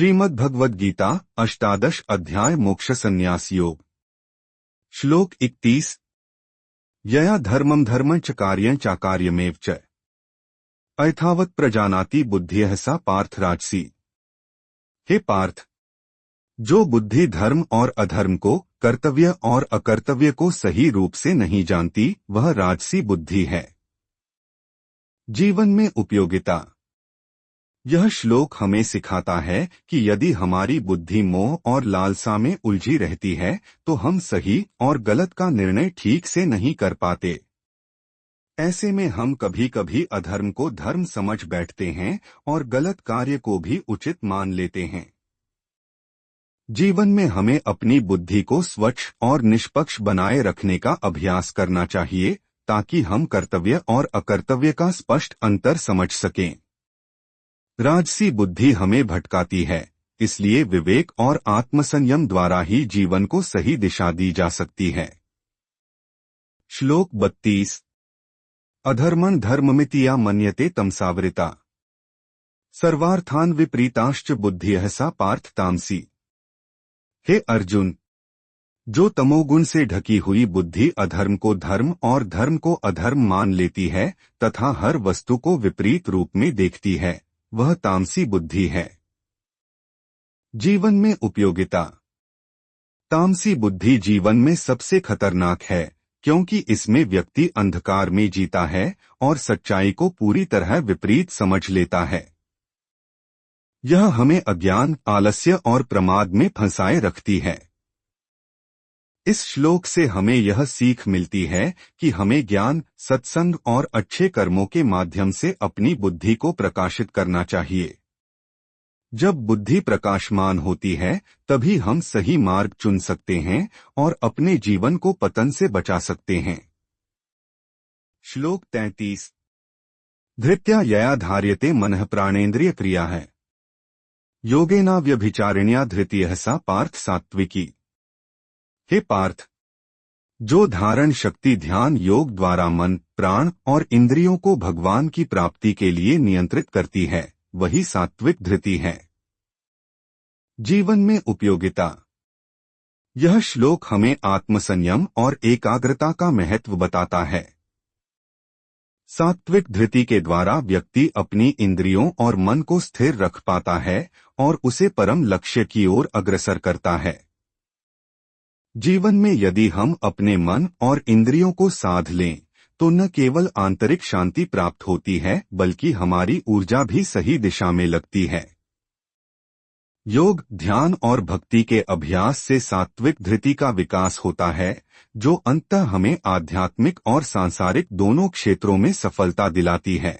श्रीमद् भगवद गीता अष्टादश अध्याय मोक्ष संन्यास योग। श्लोक 31। यया धर्मं धर्मं च कार्यं चाकार्यमेव च अयथावत् प्रजानाति बुद्धियः सा पार्थ राजसी। हे पार्थ, जो बुद्धि धर्म और अधर्म को, कर्तव्य और अकर्तव्य को सही रूप से नहीं जानती, वह राजसी बुद्धि है। जीवन में उपयोगिता। यह श्लोक हमें सिखाता है कि यदि हमारी बुद्धि मोह और लालसा में उलझी रहती है तो हम सही और गलत का निर्णय ठीक से नहीं कर पाते। ऐसे में हम कभी कभी अधर्म को धर्म समझ बैठते हैं और गलत कार्य को भी उचित मान लेते हैं। जीवन में हमें अपनी बुद्धि को स्वच्छ और निष्पक्ष बनाए रखने का अभ्यास करना चाहिए ताकि हम कर्तव्य और अकर्तव्य का स्पष्ट अंतर समझ सकें। राजसी बुद्धि हमें भटकाती है, इसलिए विवेक और आत्मसंयम द्वारा ही जीवन को सही दिशा दी जा सकती है। श्लोक 32। अधर्मं धर्ममिति मन्यते तमसावृता सर्वार्थान विपरीताश्च बुद्धियः सा पार्थ तामसी। हे अर्जुन, जो तमोगुण से ढकी हुई बुद्धि अधर्म को धर्म और धर्म को अधर्म मान लेती है तथा हर वस्तु को विपरीत रूप में देखती है, वह तामसी बुद्धि है। जीवन में उपयोगिता। तामसी बुद्धि जीवन में सबसे खतरनाक है क्योंकि इसमें व्यक्ति अंधकार में जीता है और सच्चाई को पूरी तरह विपरीत समझ लेता है। यह हमें अज्ञान, आलस्य और प्रमाद में फंसाए रखती है। इस श्लोक से हमें यह सीख मिलती है कि हमें ज्ञान, सत्संग और अच्छे कर्मों के माध्यम से अपनी बुद्धि को प्रकाशित करना चाहिए। जब बुद्धि प्रकाशमान होती है तभी हम सही मार्ग चुन सकते हैं और अपने जीवन को पतन से बचा सकते हैं। श्लोक 33। धृत्या यया धार्यते मनः प्राणेन्द्रिय क्रिया है योगेना व्यभिचारिण्या धृतियः सा पार्थ सात्विकी। हे पार्थ, जो धारण शक्ति ध्यान योग द्वारा मन, प्राण और इंद्रियों को भगवान की प्राप्ति के लिए नियंत्रित करती है, वही सात्विक धृति है। जीवन में उपयोगिता। यह श्लोक हमें आत्मसंयम और एकाग्रता का महत्व बताता है। सात्विक धृति के द्वारा व्यक्ति अपनी इंद्रियों और मन को स्थिर रख पाता है और उसे परम लक्ष्य की ओर अग्रसर करता है। जीवन में यदि हम अपने मन और इंद्रियों को साध लें तो न केवल आंतरिक शांति प्राप्त होती है बल्कि हमारी ऊर्जा भी सही दिशा में लगती है। योग, ध्यान और भक्ति के अभ्यास से सात्विक धृति का विकास होता है जो अंततः हमें आध्यात्मिक और सांसारिक दोनों क्षेत्रों में सफलता दिलाती है।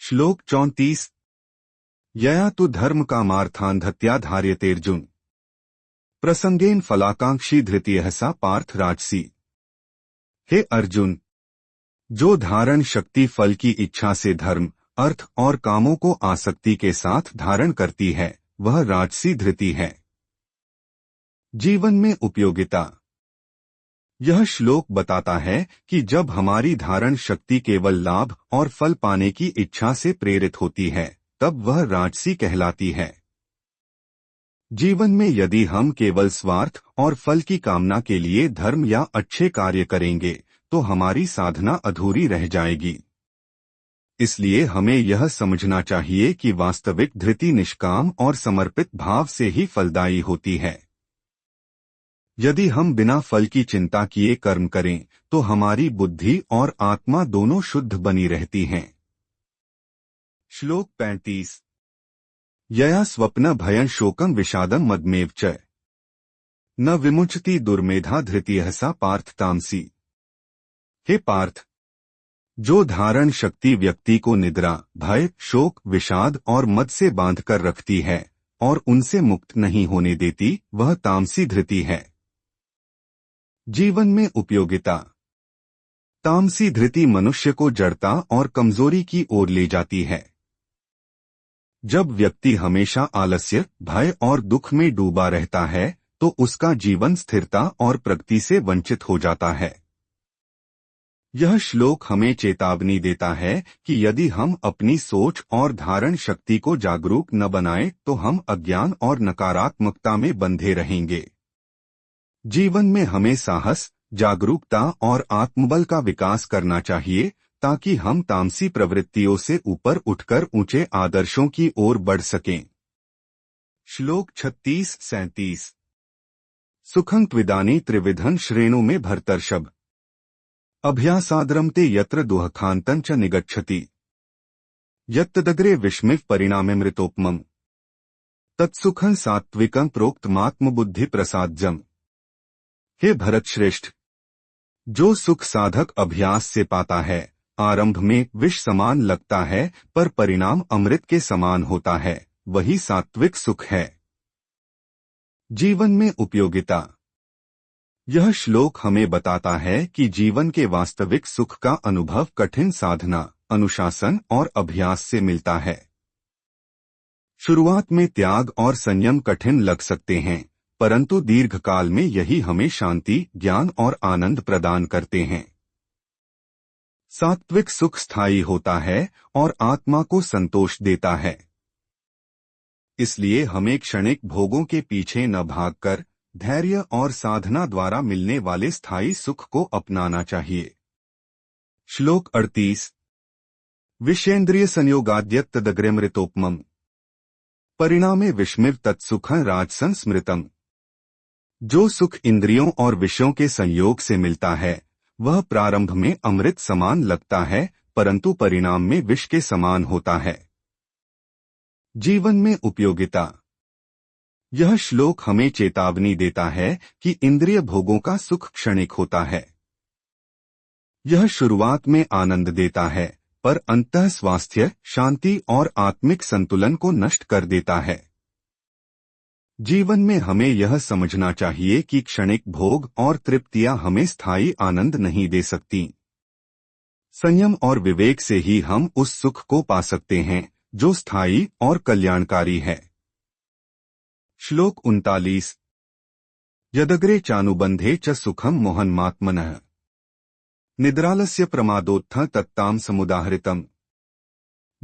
श्लोक 34। यया तु धर्म कामार्थान् धत्या धार्यतेर्जुन प्रसंगेन फलाकांक्षी धृतियः सा पार्थ राजसी। हे अर्जुन, जो धारण शक्ति फल की इच्छा से धर्म, अर्थ और कामों को आसक्ति के साथ धारण करती है, वह राजसी धृति है। जीवन में उपयोगिता। यह श्लोक बताता है कि जब हमारी धारण शक्ति केवल लाभ और फल पाने की इच्छा से प्रेरित होती है तब वह राजसी कहलाती है। जीवन में यदि हम केवल स्वार्थ और फल की कामना के लिए धर्म या अच्छे कार्य करेंगे तो हमारी साधना अधूरी रह जाएगी। इसलिए हमें यह समझना चाहिए कि वास्तविक धृति निष्काम और समर्पित भाव से ही फलदायी होती है। यदि हम बिना फल की चिंता किए कर्म करें तो हमारी बुद्धि और आत्मा दोनों शुद्ध बनी रहती हैं। श्लोक 35। यया स्वप्न भयं शोकं विषादं मदमेव च न विमुच्यति दुर्मेधा धृतियः सा पार्थ तामसी। हे पार्थ, जो धारण शक्ति व्यक्ति को निद्रा, भय, शोक, विषाद और मद से बांधकर रखती है और उनसे मुक्त नहीं होने देती, वह तामसी धृति है। जीवन में उपयोगिता। तामसी धृति मनुष्य को जड़ता और कमजोरी की ओर ले जाती है। जब व्यक्ति हमेशा आलस्य, भय और दुख में डूबा रहता है तो उसका जीवन स्थिरता और प्रगति से वंचित हो जाता है। यह श्लोक हमें चेतावनी देता है कि यदि हम अपनी सोच और धारण शक्ति को जागरूक न बनाएं तो हम अज्ञान और नकारात्मकता में बंधे रहेंगे। जीवन में हमें साहस, जागरूकता और आत्मबल का विकास करना चाहिए ताकि हम तामसी प्रवृत्तियों से ऊपर उठकर ऊंचे आदर्शों की ओर बढ़ सकें। श्लोक 36-37 सुखं त्विदानी त्रिविधं श्रेणु में भर्तर्षभ अभ्यासाद्रमते यत्र दुःखान्तं च निगच्छति यत्तदग्रे विस्मिव परिणामेऽमृतोपमम् तत्सुखं सात्विकं प्रोक्तमात्मबुद्धि प्रसादजम्। हे भरत श्रेष्ठ, जो सुख साधक अभ्यास से पाता है आरंभ में विष समान लगता है पर परिणाम अमृत के समान होता है, वही सात्विक सुख है। जीवन में उपयोगिता। यह श्लोक हमें बताता है कि जीवन के वास्तविक सुख का अनुभव कठिन साधना, अनुशासन और अभ्यास से मिलता है। शुरुआत में त्याग और संयम कठिन लग सकते हैं, परंतु दीर्घकाल में यही हमें शांति, ज्ञान और आनंद प्रदान करते हैं। सात्विक सुख स्थायी होता है और आत्मा को संतोष देता है। इसलिए हमें क्षणिक भोगों के पीछे न भागकर धैर्य और साधना द्वारा मिलने वाले स्थायी सुख को अपनाना चाहिए। श्लोक 38 विषेन्द्रिय संयोगाद्यत्तदग्रेमृतोपमम् परिणामे विस्मिव तत्सुखं राजसं स्मृतम्। जो सुख इंद्रियों और विषयों के संयोग से मिलता है वह प्रारंभ में अमृत समान लगता है, परंतु परिणाम में विष के समान होता है। जीवन में उपयोगिता। यह श्लोक हमें चेतावनी देता है कि इंद्रिय भोगों का सुख क्षणिक होता है। यह शुरुआत में आनंद देता है पर अंततः स्वास्थ्य, शांति और आत्मिक संतुलन को नष्ट कर देता है। जीवन में हमें यह समझना चाहिए कि क्षणिक भोग और तृप्तियां हमें स्थायी आनंद नहीं दे सकती। संयम और विवेक से ही हम उस सुख को पा सकते हैं जो स्थायी और कल्याणकारी है। श्लोक 39 यदग्रे चानुबंधे च सुखम मोहन्मात्मनः निद्रालस्य प्रमादोत्थ तत्ताम समुदाहृतम्।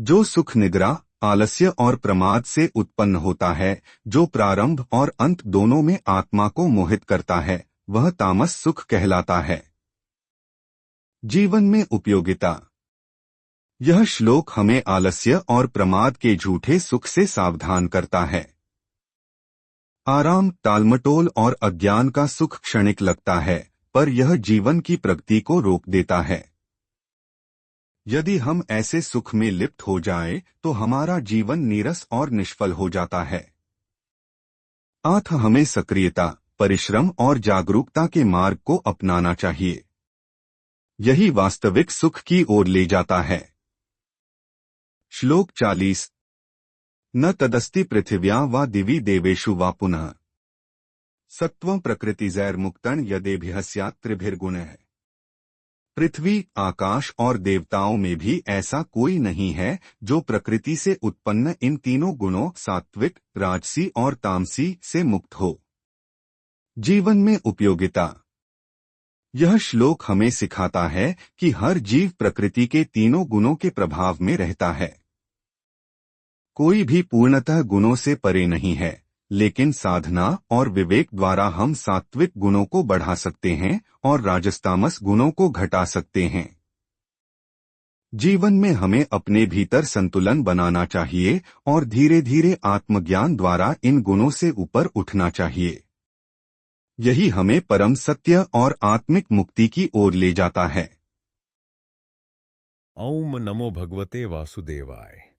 जो सुख निद्रा, आलस्य और प्रमाद से उत्पन्न होता है, जो प्रारंभ और अंत दोनों में आत्मा को मोहित करता है, वह तामस सुख कहलाता है। जीवन में उपयोगिता। यह श्लोक हमें आलस्य और प्रमाद के झूठे सुख से सावधान करता है। आराम, टालमटोल और अज्ञान का सुख क्षणिक लगता है पर यह जीवन की प्रगति को रोक देता है। यदि हम ऐसे सुख में लिप्त हो जाएं, तो हमारा जीवन नीरस और निष्फल हो जाता है। अतः हमें सक्रियता, परिश्रम और जागरूकता के मार्ग को अपनाना चाहिए। यही वास्तविक सुख की ओर ले जाता है। श्लोक 40 न तदस्ति पृथिव्यां वा दिवि देवेषु वा पुनः सत्वं प्रकृतिजैर्मुक्तं यदेभिः स्यात् त्रिभिर्गुणः। पृथ्वी, आकाश और देवताओं में भी ऐसा कोई नहीं है जो प्रकृति से उत्पन्न इन तीनों गुणों सात्विक, राजसी और तामसी से मुक्त हो। जीवन में उपयोगिता। यह श्लोक हमें सिखाता है कि हर जीव प्रकृति के तीनों गुणों के प्रभाव में रहता है। कोई भी पूर्णतः गुणों से परे नहीं है, लेकिन साधना और विवेक द्वारा हम सात्विक गुणों को बढ़ा सकते हैं और राजस्तामस गुणों को घटा सकते हैं। जीवन में हमें अपने भीतर संतुलन बनाना चाहिए और धीरे धीरे आत्मज्ञान द्वारा इन गुणों से ऊपर उठना चाहिए। यही हमें परम सत्य और आत्मिक मुक्ति की ओर ले जाता है। ओम नमो भगवते वासुदेवाय।